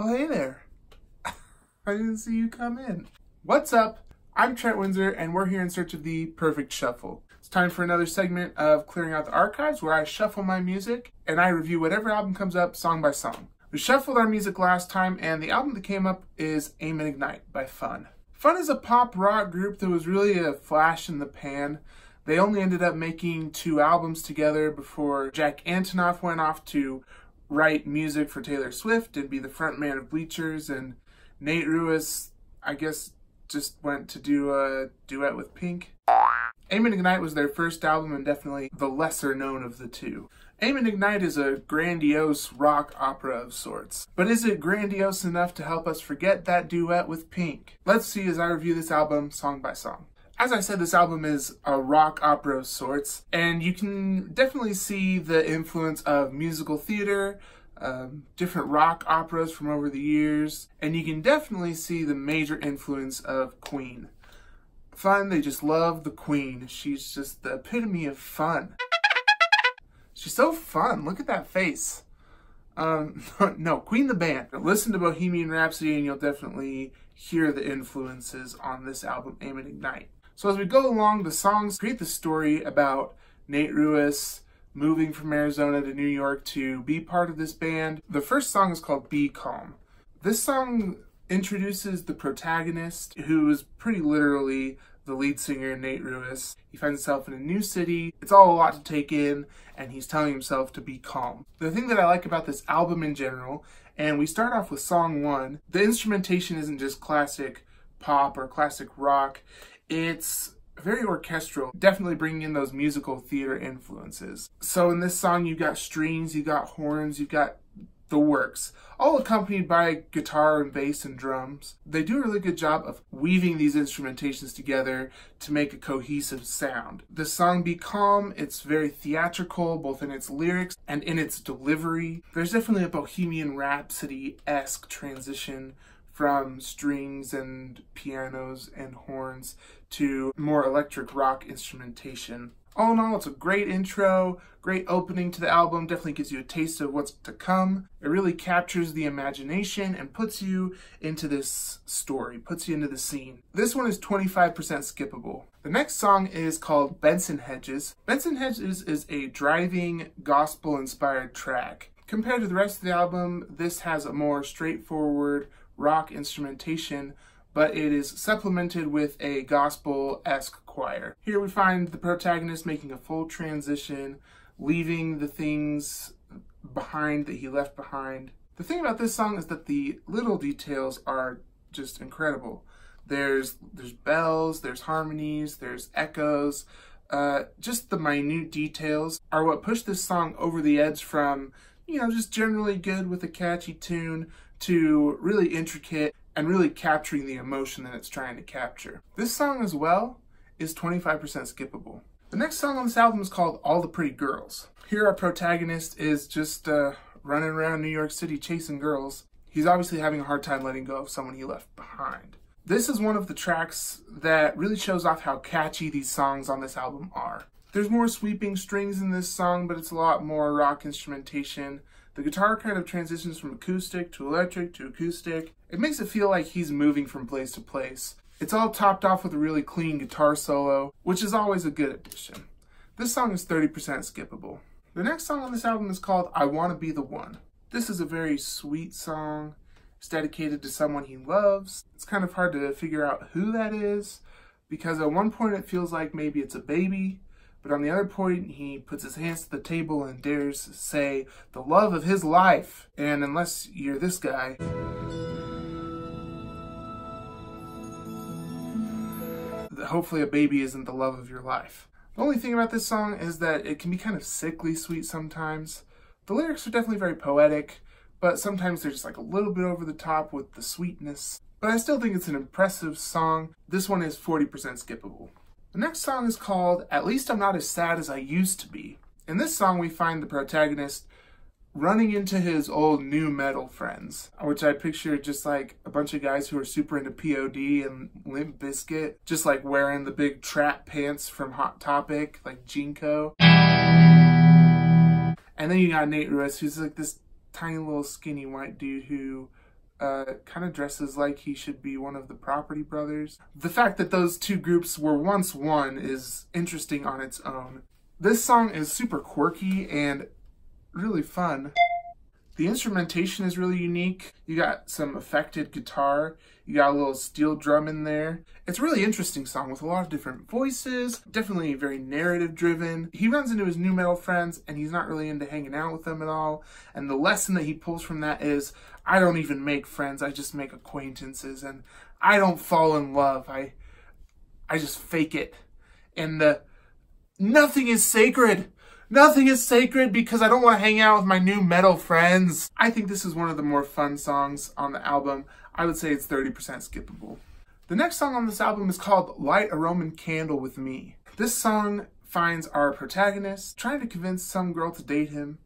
Oh, hey there. I didn't see you come in. What's up? I'm Trent Windsor, and we're here in search of the perfect shuffle. It's time for another segment of Clearing Out the Archives, where I shuffle my music and I review whatever album comes up song by song. We shuffled our music last time, and the album that came up is Aim and Ignite by Fun. Fun is a pop rock group that was really a flash in the pan. They only ended up making 2 albums together before Jack Antonoff went off to write music for Taylor Swift and be the frontman of Bleachers, and Nate Ruess, I guess, just went to do a duet with Pink. Aim and Ignite was their first album and definitely the lesser known of the 2. Aim and Ignite is a grandiose rock opera of sorts. But is it grandiose enough to help us forget that duet with Pink? Let's see as I review this album song by song. As I said, this album is a rock opera of sorts, and you can definitely see the influence of musical theater, different rock operas from over the years, and you can definitely see the major influence of Queen. Fun, they just love the Queen. She's just the epitome of fun. She's so fun. Look at that face. No, Queen the band. Listen to Bohemian Rhapsody and you'll definitely hear the influences on this album, Aim and Ignite. So as we go along, the songs create the story about Nate Ruess moving from Arizona to New York to be part of this band. The first song is called Be Calm. This song introduces the protagonist, who is pretty literally the lead singer, Nate Ruess. He finds himself in a new city. It's all a lot to take in, and he's telling himself to be calm. The thing that I like about this album in general, and we start off with song 1, the instrumentation isn't just classic pop or classic rock. It's very orchestral, definitely bringing in those musical theater influences. So in this song, you've got strings, you've got horns, you've got the works, all accompanied by guitar and bass and drums. They do a really good job of weaving these instrumentations together to make a cohesive sound. The song Be Calm, it's very theatrical, both in its lyrics and in its delivery. There's definitely a Bohemian Rhapsody-esque transition from strings and pianos and horns to more electric rock instrumentation. All in all, it's a great intro, great opening to the album, definitely gives you a taste of what's to come. It really captures the imagination and puts you into this story, puts you into the scene. This one is 25% skippable. The next song is called Benson Hedges. Benson Hedges is a driving, gospel-inspired track. Compared to the rest of the album, this has a more straightforward rock instrumentation, but it is supplemented with a gospel-esque choir. Here we find the protagonist making a full transition, leaving the things behind that he left behind. The thing about this song is that the little details are just incredible. There's bells, there's harmonies, there's echoes. Just the minute details are what push this song over the edge from, just generally good with a catchy tune to really intricate and really capturing the emotion that it's trying to capture. This song as well is 25% skippable. The next song on this album is called All the Pretty Girls. Here our protagonist is just running around New York City chasing girls. He's obviously having a hard time letting go of someone he left behind. This is one of the tracks that really shows off how catchy these songs on this album are. There's more sweeping strings in this song, but it's a lot more rock instrumentation. The guitar kind of transitions from acoustic to electric to acoustic. It makes it feel like he's moving from place to place. It's all topped off with a really clean guitar solo, which is always a good addition. This song is 30% skippable. The next song on this album is called I Wanna Be the One. This is a very sweet song. It's dedicated to someone he loves. It's kind of hard to figure out who that is, because at one point it feels like maybe it's a baby, but on the other point, he puts his hands to the table and dares say the love of his life. And unless you're this guy, hopefully a baby isn't the love of your life. The only thing about this song is that it can be kind of sickly sweet sometimes. The lyrics are definitely very poetic, but sometimes they're just like a little bit over the top with the sweetness. But I still think it's an impressive song. This one is 40% skippable. The next song is called At Least I'm Not As Sad As I Used to Be. In this song, we find the protagonist running into his old new metal friends, which I picture just like a bunch of guys who are super into POD and Limp Bizkit, just like wearing the big trap pants from Hot Topic, like Jinko. And then you got Nate Ruess, who's like this tiny little skinny white dude who kind of dresses like he should be one of the Property Brothers. The fact that those two groups were once one is interesting on its own. This song is super quirky and really fun. The instrumentation is really unique. You got some affected guitar. You got a little steel drum in there. It's a really interesting song with a lot of different voices. Definitely very narrative driven. He runs into his new metal friends and he's not really into hanging out with them at all. And the lesson that he pulls from that is, I don't even make friends. I just make acquaintances, and I don't fall in love. I just fake it. And nothing is sacred. Nothing is sacred because I don't want to hang out with my new metal friends. I think this is one of the more fun songs on the album. I would say it's 30% skippable. The next song on this album is called Light a Roman Candle with Me. This song finds our protagonist trying to convince some girl to date him,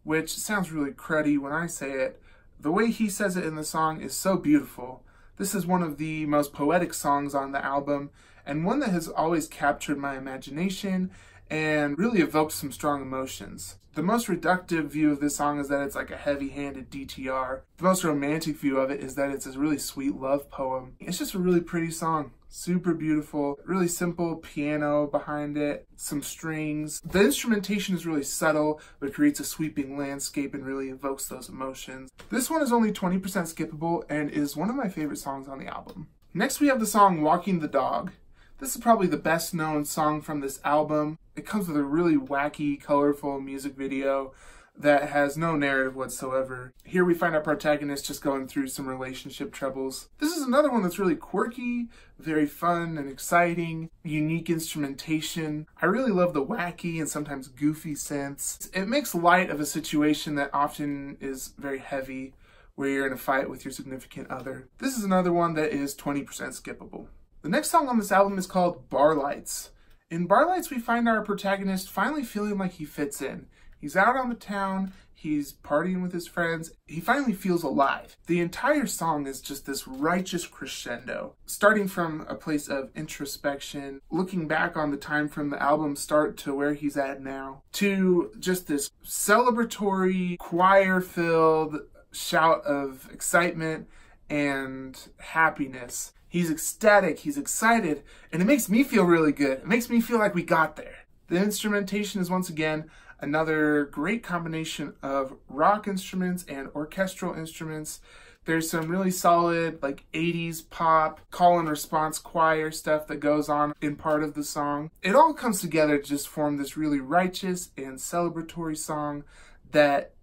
which sounds really cruddy when I say it. The way he says it in the song is so beautiful. This is one of the most poetic songs on the album, and one that has always captured my imagination and really evoked some strong emotions. The most reductive view of this song is that it's like a heavy-handed DTR. The most romantic view of it is that it's a really sweet love poem. It's just a really pretty song. Super beautiful, really simple piano behind it, some strings. The instrumentation is really subtle, but creates a sweeping landscape and really evokes those emotions. This one is only 20% skippable and is one of my favorite songs on the album. Next we have the song Walking the Dog. This is probably the best known song from this album. It comes with a really wacky, colorful music video that has no narrative whatsoever. Here we find our protagonist just going through some relationship troubles. This is another one that's really quirky, very fun and exciting, unique instrumentation. I really love the wacky and sometimes goofy synths. It makes light of a situation that often is very heavy, where you're in a fight with your significant other. This is another one that is 20% skippable. The next song on this album is called Bar Lights. In Bar Lights, we find our protagonist finally feeling like he fits in. He's out on the town, he's partying with his friends, he finally feels alive. The entire song is just this righteous crescendo, starting from a place of introspection, looking back on the time from the album's start to where he's at now, to just this celebratory, choir-filled shout of excitement and happiness. He's ecstatic, he's excited, and it makes me feel really good. It makes me feel like we got there. The instrumentation is once again another great combination of rock instruments and orchestral instruments. There's some really solid like 80s pop, call and response choir stuff that goes on in part of the song. It all comes together to just form this really righteous and celebratory song that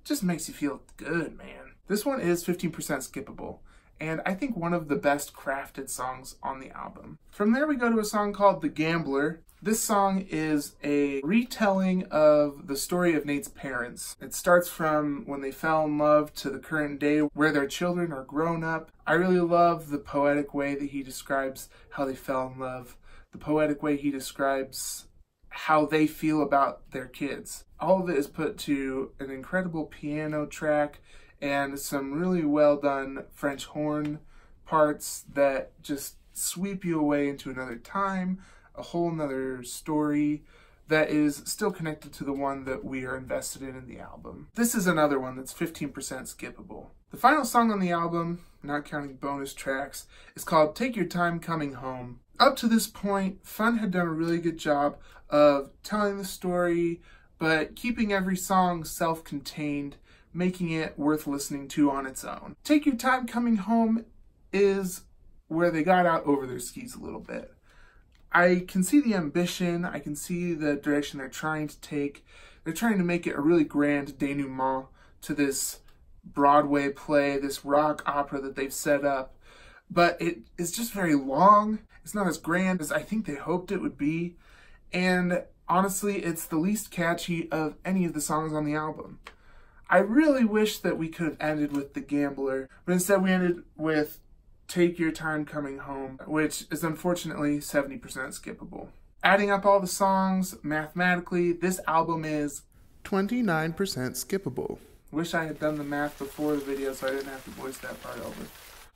just makes you feel good, man. This one is 15% skippable, and I think one of the best crafted songs on the album. From there we go to a song called The Gambler. This song is a retelling of the story of Nate's parents. It starts from when they fell in love to the current day where their children are grown up. I really love the poetic way that he describes how they fell in love, the poetic way he describes how they feel about their kids. All of it is put to an incredible piano track and some really well done French horn parts that just sweep you away into another time, a whole nother story that is still connected to the one that we are invested in the album. This is another one that's 15% skippable. The final song on the album, not counting bonus tracks, is called Take Your Time Coming Home. Up to this point, Fun had done a really good job of telling the story, but keeping every song self-contained, making it worth listening to on its own. Take Your Time Coming Home is where they got out over their skis a little bit. I can see the ambition, I can see the direction they're trying to take. They're trying to make it a really grand denouement to this Broadway play, this rock opera that they've set up. But it is just very long. It's not as grand as I think they hoped it would be. And honestly, it's the least catchy of any of the songs on the album. I really wish that we could have ended with The Gambler, but instead we ended with Take Your Time Coming Home, which is unfortunately 70% skippable. Adding up all the songs, mathematically, this album is 29% skippable. Wish I had done the math before the video so I didn't have to voice that part over.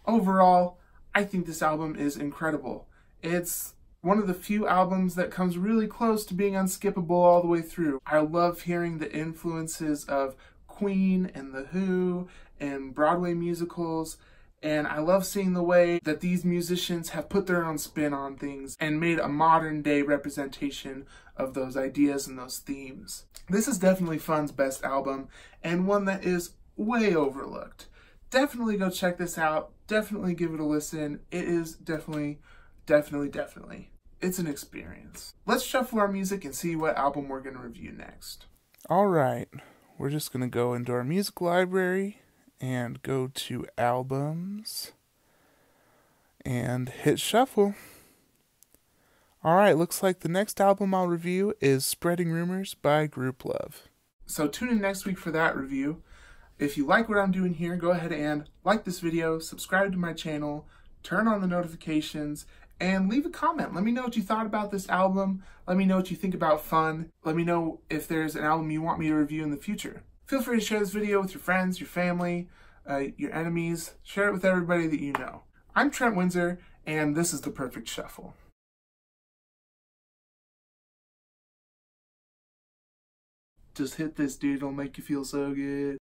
Overall, I think this album is incredible. It's one of the few albums that comes really close to being unskippable all the way through. I love hearing the influences of Queen and The Who and Broadway musicals. And I love seeing the way that these musicians have put their own spin on things and made a modern day representation of those ideas and those themes. This is definitely Fun's best album, and one that is way overlooked. Definitely go check this out. Definitely give it a listen. It is definitely. It's an experience. Let's shuffle our music and see what album we're going to review next. All right, we're just going to go into our music library and go to albums and hit shuffle. All right, looks like the next album I'll review is Spreading Rumors by Group Love. So tune in next week for that review. If you like what I'm doing here, go ahead and like this video, subscribe to my channel, turn on the notifications, and leave a comment. Let me know what you thought about this album. Let me know what you think about Fun. Let me know if there's an album you want me to review in the future. Feel free to share this video with your friends, your family, your enemies. Share it with everybody that you know. I'm Trent Windsor, and this is The Perfect Shuffle. Just hit this, dude. It'll make you feel so good.